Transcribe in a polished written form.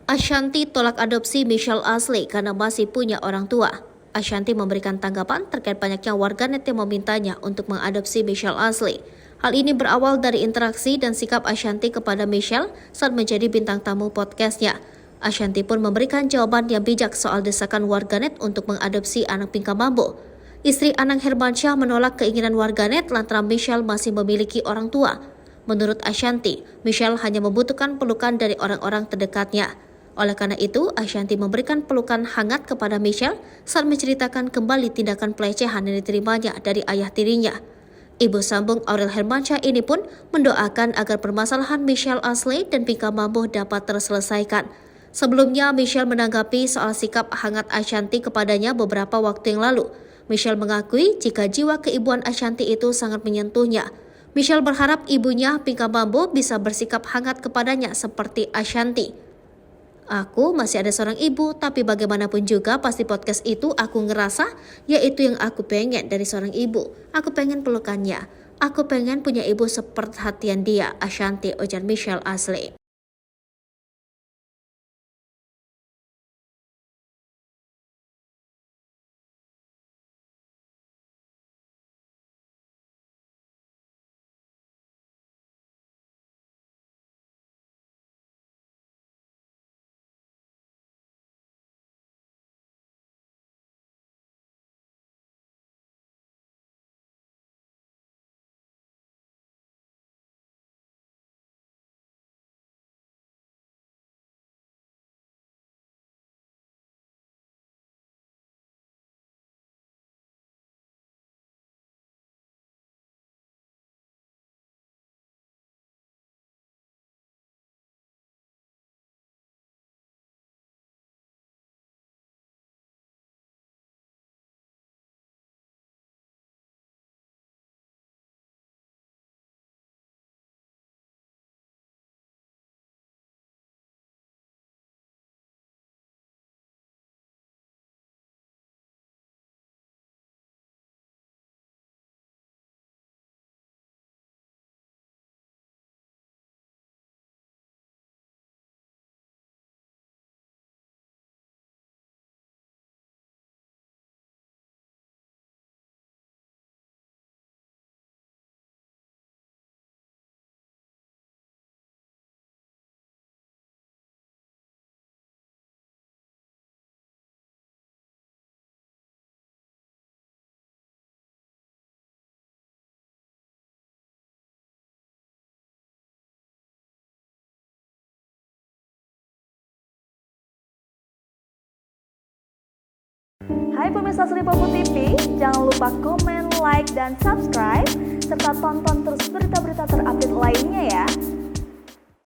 Ashanti tolak adopsi Michelle Ashley karena masih punya orang tua. Ashanti memberikan tanggapan terkait banyaknya warganet yang memintanya untuk mengadopsi Michelle Ashley. Hal ini berawal dari interaksi dan sikap Ashanti kepada Michelle saat menjadi bintang tamu podcastnya. Ashanti pun memberikan jawaban yang bijak soal desakan warganet untuk mengadopsi anak Pinka Mambo. Istri Anang Hermansyah menolak keinginan warganet lantaran Michelle masih memiliki orang tua. Menurut Ashanti, Michelle hanya membutuhkan pelukan dari orang-orang terdekatnya. Oleh karena itu, Ashanti memberikan pelukan hangat kepada Michelle saat menceritakan kembali tindakan pelecehan yang diterimanya dari ayah tirinya. Ibu sambung Aurel Hermansyah ini pun mendoakan agar permasalahan Michelle Ashley dan Pinka Mambo dapat terselesaikan. Sebelumnya, Michelle menanggapi soal sikap hangat Ashanti kepadanya beberapa waktu yang lalu. Michelle mengakui jika jiwa keibuan Ashanti itu sangat menyentuhnya. Michelle berharap ibunya, Pinka Mambo, bisa bersikap hangat kepadanya seperti Ashanti. Aku masih ada seorang ibu, tapi bagaimanapun juga pasti podcast itu aku ngerasa yaitu yang aku pengen dari seorang ibu. Aku pengen pelukannya. Aku pengen punya ibu seperhatian dia, Ashanti, ujar Michelle Ashley. Hai pemirsa Sri Popo TV, jangan lupa komen, like, dan subscribe, serta tonton terus berita-berita terupdate lainnya ya.